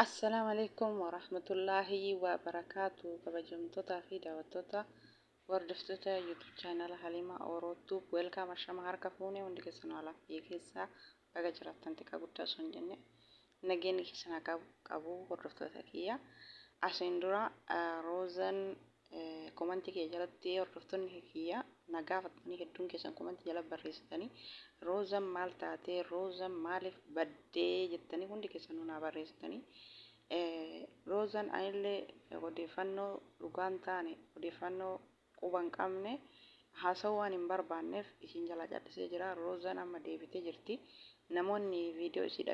السلام عليكم ورحمة الله وبركاته. kabajamtoota fi daawwattoota hordoftoota YouTube channel Haliima Orootuuf welcome ashama harka fuunee hundi keessan haala keessaa baga jiraattan xiqqaa guddaa osoo hin jenne nageenyi keessan qabu hordoftoota kiyya. Asiin dura roozan komantii kiyya jalatti hordoftoonni kiyya nagaafatanii hedduun keessan komantii jala barreessitanii roozan maal taatee roozan maaliif baddee jettanii hundi keessan nunaa barreessitanii roozan anillee odeeffannoo dhugaan taane odeeffannoo quban qabne haasawuu waan hin barbaanneef isin jala callisee jira. Roozan amma deebitee jirti. Namoonni viidiyoo isii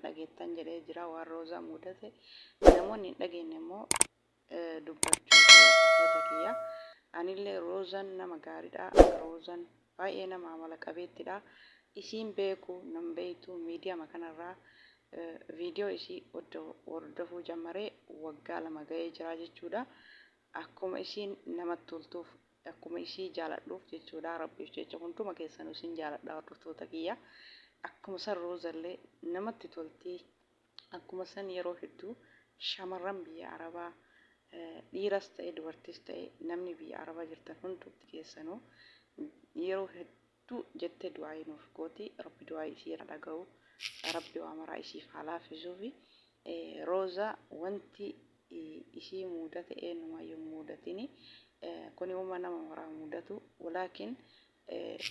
dhageettan jedhee jira waan roozan mudate. Namoonni hin dhageenye immoo dubbachuu hordoftoota kiyya. Anillee roozan nama gaariidha. Roozan baay'ee nama amala qabeettidha. Isiin beeku nam beeytu miidiyaa kanarraa viidiyoo isii hordofuu jammaree waggaa 2 ga'ee jira jechuudha. Akkuma isiin namatti toltuuf akkuma isii jaaladhuuf jechuudha. Rabbiif jecha hunduma keessan isin jaaladha hordoftoota kiyya. Akkuma san roozallee namatti toltii. Akkuma san yeroo hedduu shamarran biyya Arabaa dhiiras ta'e dubartis ta'e namni biyya Arabaa jirtan hundumti keessanuu yeroo hedduu jettee du'aa nuuf gooti. Rabbi du'aa isii irra dhaga'u. Rabbi waa maraa isiif haa laafisuu fi rooza wanti isii mudate eenyumayyuu mudatini. Kuni uuma nama maraa mudatu. Walaakin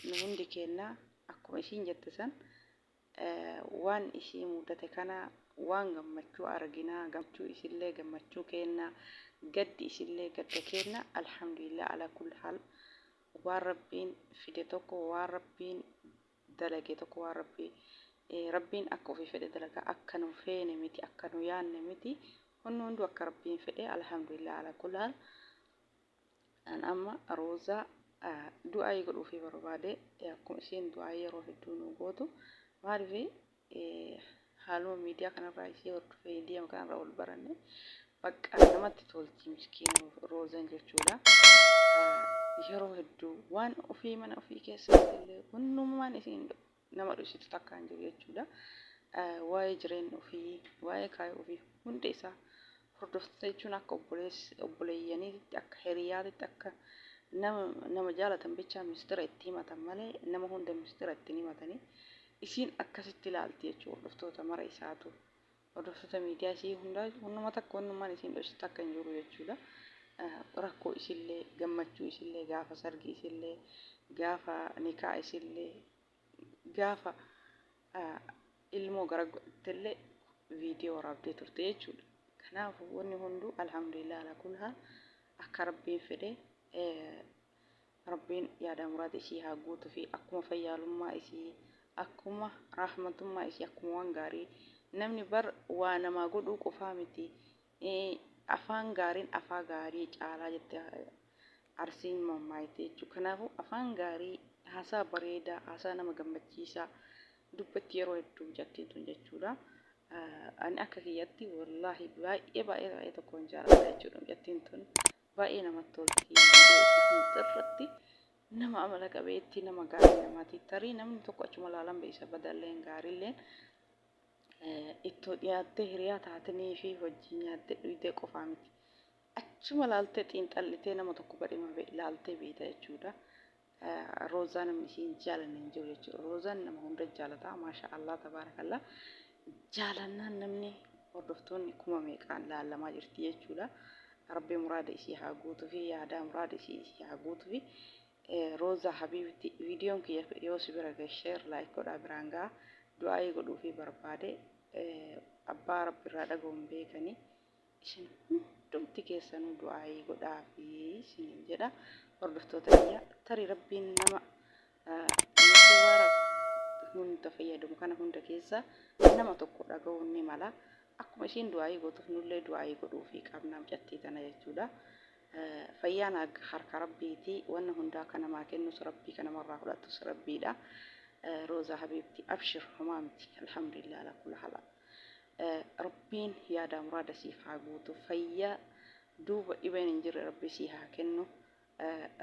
nu hundi keenya akkuma isiin jette san waan isii mudate kana waan gammachuu arginaa gammachuu isillee gammachuu kenna gaddi isillee gadda kenna alhamdulillah ala kulli haal waan rabbiin fide tokko waan rabbiin dalage tokko waan rabbiin akka ofii fedhe dalaga akka nu feene miti akka nu yaanne miti hundu akka rabbiin fedhe alhamdulillah ala kulli haal. An amma rooza du'aa godhuu fi barbaade akkuma isiin du'aa yeroo hedduu nu gootu maaliif haaluma miidiyaa kanarraa isii hordofee miidiyaa kanarraa wal baranne bakka namatti tolti miskiin roozan jechuudha. Yeroo hedduu waan ofii mana ofii keessatti illee hundumaan isiin nama dhusitu takka hin jiru jechuudha. Waa'ee jireenya ofii waa'ee kaayoo ofii hundi isaa hordoftoota jechuun akka obboleeyyaniitti akka hiriyaatitti akka nama jaalatan bicha mistira itti himatan malee nama hunda mistira itti himatanii isiin akkasitti ilaalti jechuudha. Hordoftoota mara isaatu hordoftoota miidiyaa isii hunduma takka hundumaan isiin dhusitu akka hin jiru jechuudha. Rakkoo isillee gammachuu isillee gaafa sargii isillee gaafa nikaa isillee gaafa ilmoo gara godhattellee viidiyoo waraabdee turte jechuudha. Kanaafuu wanni hunduu alhamdulillah ala kulli haal akka rabbiin fedhe rabbiin yaada muraada isii haa guutuu fi akkuma fayyaalummaa isii akkuma rahmatummaa isii akkuma waan gaarii namni bar waa namaa godhuu qofaa miti afaan gaariin afaa gaarii caalaa jette arsiin mammaayite jechuudha. Kanaafuu afaan gaarii haasaa bareedaa haasaa nama gammachiisaa dubbatti yeroo hedduu jettiin jechuudha. Ani akka kiyyatti wallaahi baay'ee tokkoon jaalladha jechuudha. Jettiin tun baay'ee namatti tolti. Irratti nama amala qabeetti nama gaarii namaati. Tarii namni tokko achuma laalan beeysa badalleen gaariilleen ittoo dhiyaattee hiriyaa taatanii fi hojii nyaattee dhuyitee qofaa miti. Achuma laaltee xiinxallitee nama tokko badhima laaltee beeyta jechuudha. Roozaan namni isiin jaalanne hin jiru jechuudha. Roozaan nama hunda jaalata maashaallah tabaarakallah. Jaalannaan namni hordoftoonni kuma meeqaan laalamaa jirti jechuudha. Rabbi muraada isii haa guutuu fi yaada muraada isii haa guutuu fi Rooza Habiibti viidiyoon kiyya yoo si bira gahe share like godhaa biraan gahaa du'aa godhuu fi barbaade abbaa rabbi irraa dhaga'uun beekanii isin hundumti keessanuu du'aa godhaa fi isin jedha hordoftoota kiyya. Tarii rabbiin nama nuwara hunda fayyadamu kana hunda keessa nama tokko dhaga'uun ni mala. Akkuma isiin du'aa gootuuf nullee du'aa godhuu fi qabnaam jattii tana jechuudha. Fayyaan harka rabbiiti wanna hundaa kana maa kennus rabbii kana marraa fudhatus rabbiidha. Rooza Habiibti abshir homaa miti alhamdulillah ala kulli haal. Rabbiin yaada muraada siif haa guutu fayyaa duuba dhibeen hin jirre rabbi sii haa kennu.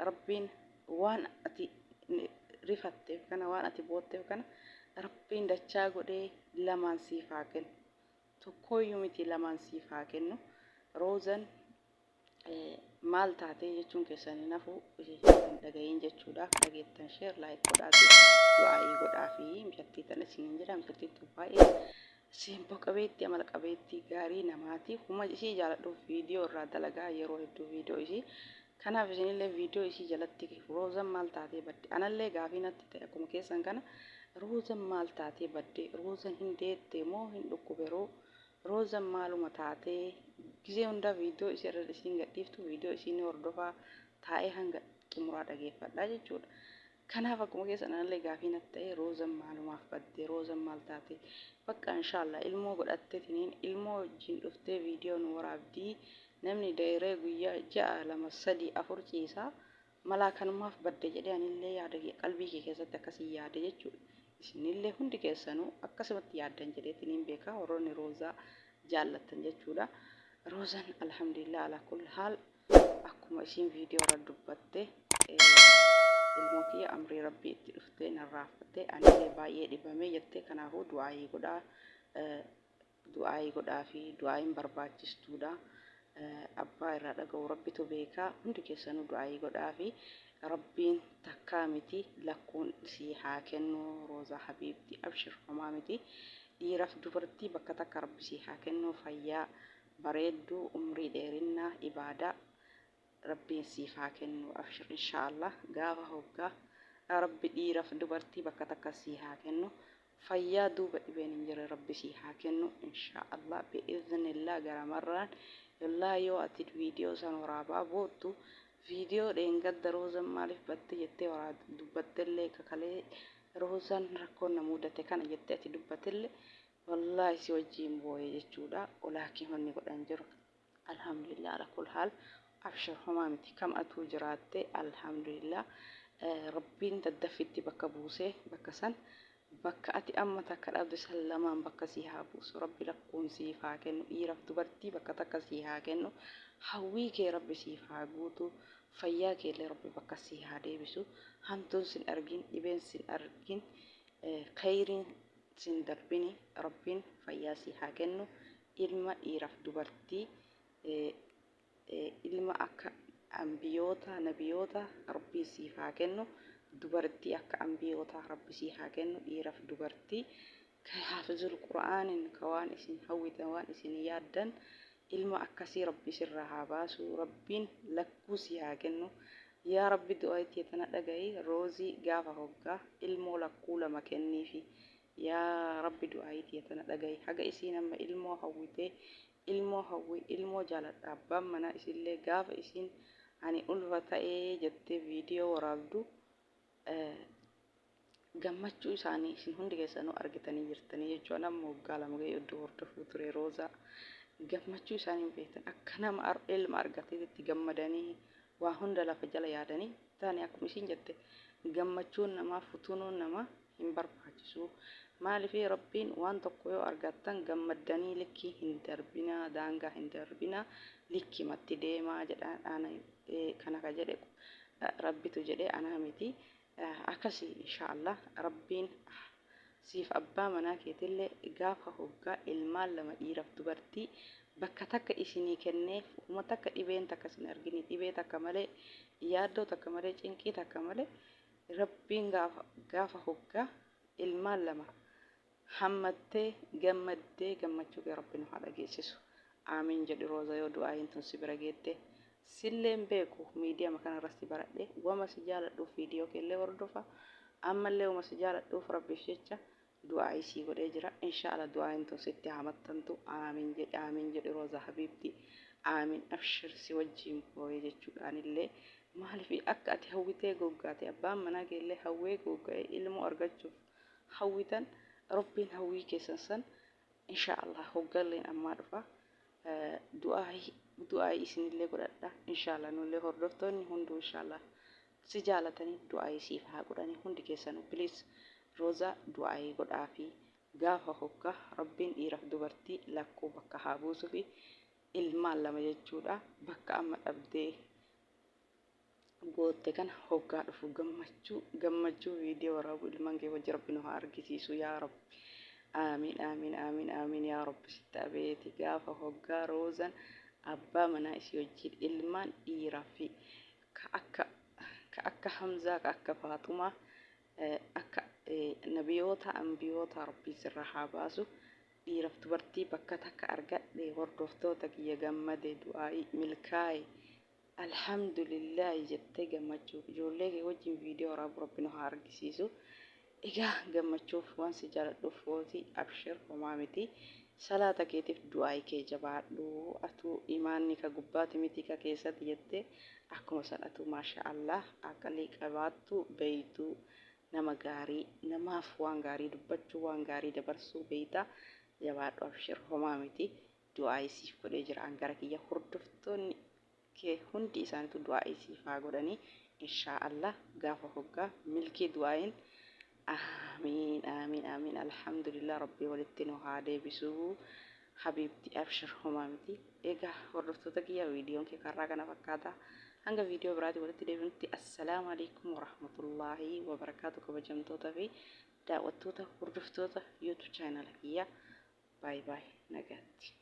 Rabbiin waan ati rifatteef kana waan ati bootteef kana rabbiin dachaa godhee lamaan siif haa kennu. tokkoyyuu miti lamaan siif haa kennu. Roozan maal taatee jechuun keessanii nafu hin dhagayin jechuudha. Dhageettan sheer laayik godhaati du'aayii godhaa fi mijattii tan isiniin jedha. Mijattii baay'ee simbo qabeetti amala qabeetti gaarii namaati. Kuma ishii jaaladhuuf viidiyoo irraa dalagaa yeroo hedduu viidiyoo ishii. Kanaaf isinillee viidiyoo ishii jalatti roozan maal taatee badde anallee gaafii natti ta'e akkuma keessan kana roozan maal taatee badde roozan hin deette moo hin dhukkube roozan maaluma taatee gisee hunda viidiyoo ishee irra isin gadhiiftu viidiyoo isiin hordofaa taa'ee hanga xumuraa dhageeffadhaa jechuudha. Kanaaf akkuma keessan anallee gaafii natti ta'e roozan maalumaaf badde roozan maal taatee bakka inshaallah ilmoo godhatteetiniin ilmoo wajjin dhuftee viidiyoo nu waraabdii namni daa'iree guyyaa 6 2 3 4 ciisaa malaa kanumaaf badde jedhee anillee yaada qalbii kee keessatti akkasii yaada jechuudha. Isinillee hundi keessanuu akkasumatti yaaddan jedheetiniin beekaa warroonni roozaa jaallattan jechuudha. Roozan alhamdulillah ala kulli haal akkuma isiin viidiyoo irra dubbatte ilmoo kiyya amrii rabbii itti dhuftee narraafatte anillee baay'ee dhibamee jettee kanaafuu du'aayii godhaa fi du'aayiin barbaachistuudha. Abbaa irraa dhaga'u rabbitu beekaa hundi keessanuu du'aayii godhaa fi rabbiin takkaa miti lakkuun si haa kennu roozaa habiibti abshir homaa miti dhiiraaf dubartii bakka takka rabbi si haa kennu fayyaa bareedduu umrii dheerinaa ibaadaa rabbiin siif haa kennu abshir inshaallah gaafa hoggaa rabbi dhiiraaf dubartii bakka takka si haa kennu fayyaa duuba dhibeen hin jirre rabbi si haa kennu inshaallah bi'iznillah garamarraan yallaa yoo ati viidiyoo san waraabaa boottu viidiyoo dheengadda roozan maaliif batte jettee dubbattellee kakalee roozan rakkoon na mudate kana jettee ati dubbattellee wallaahi si wajjiin booye jechuudha. Olaakiin wanni godhan jiru alhamdulillah ala kul haal abshir homaa miti kam atuu jiraatte alhamdulillah rabbiin daddaffitti bakka buusee bakka san bakka ati amma takka dhabde san lamaan bakka si haa buusu rabbi lakkuun siif haa kennu dhiiraaf dubartii bakka takka si haa kennu hawwii kee rabbi siif haa guutu fayyaa keellee rabbi bakka si haa deebisu hantuun sin argin dhibeen sin argin khayriin sin darbini rabbiin fayyaa si haa kennu ilma dhiiraaf dubartii ilma akka ambiyoota nabiyoota rabbii siif haa kennu dubartii akka ambiyoota rabbi si haa kennu dhiiraaf dubartii haafizul qura'aanin ka waan isin hawwitan waan isin yaaddan ilma akkasii rabbi sirraa haa baasu rabbiin lakkuu si haa kennu yaa rabbi du'aayitii tana dhaga'i roozii gaafa hoggaa ilmoo lakkuu lama kenniifi yaa rabbi du'aayitii tana dhaga'i haga isiin amma ilmoo hawwitee ilmoo hawwi ilmoo jaaladha abbaan manaa isillee gaafa isiin ani ulfa ta'ee jettee viidiyoo waraabdu gammachuu isaanii isin hundi keessanuu argitanii jirtanii jechuudha. Nama waggaa lama ga'ee iddoo hordofuu ture roozaa gammachuu isaanii beektan akka nama ilma argateetti gammadanii waa hunda lafa jala yaadanii taane akkuma isiin jette gammachuun namaa futuunuun namaa hin barbaachisu. Maaliif rabbiin waan tokko yoo argattan gammadanii likkii hin darbina daangaa hin darbina likkii matti deemaa jedhaan kana ka jedhe rabbitu jedhe anaa miti akkasii inshaallah rabbiin siif abbaa manaa keetillee gaafa hoggaa ilmaan lama dhiiraaf dubartii bakka takka isinii kenneef uma takka dhibeen takka sin argini dhibee takka malee yaaddoo takka malee cinqii takka malee rabbiin gaafa hoggaa ilmaan lama hammattee gammaddee gammachuu kee rabbi nu haa dhageessisu aamin jedhi rooza yoo du'aayin tun si bira geette silleen beeku miidiyaa kana irratti baradhe wama si jaaladhuuf viidiyoo keellee hordofa ammallee wama si jaaladhuuf rabbiif jecha du'aayii si godhee jira inshaallah du'aayin tun sitti hamattantu aamin jedhi rooza habiibti aamin abshir si wajjiin booye jechuudhaanillee maaliif akka ati hawwitee goggaate abbaan manaa keellee hawwee gogga'ee ilmoo argachuuf hawwitan rabbiin hawwii keessan san inshaallah hoggalleen ammaa dhufa du'aayii isinillee godhadha inshaallah nullee hordoftoonni hunduu inshaallah si jaalatanii du'aayii siif haa godhanii hundi keessanuu please roozaa du'aayii godhaa fi gaafa hoggaa rabbiin dhiiraaf dubartii lakkuu bakka haa buusuu fi ilmaan lama jechuudha bakka amma dhabdee gootte kana hoggaa dhufu gammachuu viidiyoo waraabu ilmaan kee wajji rabbi nu haa argisiisu yaa rabbi آمين آمين آمين آمين يا رب ستة بيتي قافة هقا روزا أبا منا إسي وجيد إلمان إيرا في كأكا كأكا حمزة كأكا فاطمة akka nabiyoota ambiyoota rabbii sirra haa baasu dhiiraaf dubartii bakka takka argadhe hordoftoota kiyya gammade du'aa'ii milkaa'e alhamdulillahi jettee gammachuu ijoollee kee wajjin viidiyoo waraabuu rabbi nu haa argisiisu. Egaa gammachuuf waan si jaaladhuuf footii abshir homaa miti salaata keetiif du'aa'ii kee jabaadhu atuu imaanni ka gubbaati miti ka keessatti jettee akkuma san atuu maasha Allah aqalii qabaattu beeytuu nama gaarii namaaf waan gaarii dubbachuu waan gaarii dabarsuu beeyta jabaadhu abshir homaa miti du'aa'ii siif godhee jira angara kiyya hordoftoonni kee hundi isaaniitu du'aa'ii siif haa godhanii inshaa Allah gaafa hoggaa milkii du'aa'iin آمين آمين آمين الحمد لله ربي ولدتني وهذا بسوء حبيبتي أبشر همامتي إيجا ورفتك يا فيديو كي كراكنا فكاتا هنگا فيديو براتي ولدتني بنتي السلام عليكم ورحمة الله وبركاته كبجمتوتا في دعوتوتا ورفتوتا يوتيوب channel هي باي باي نجاتي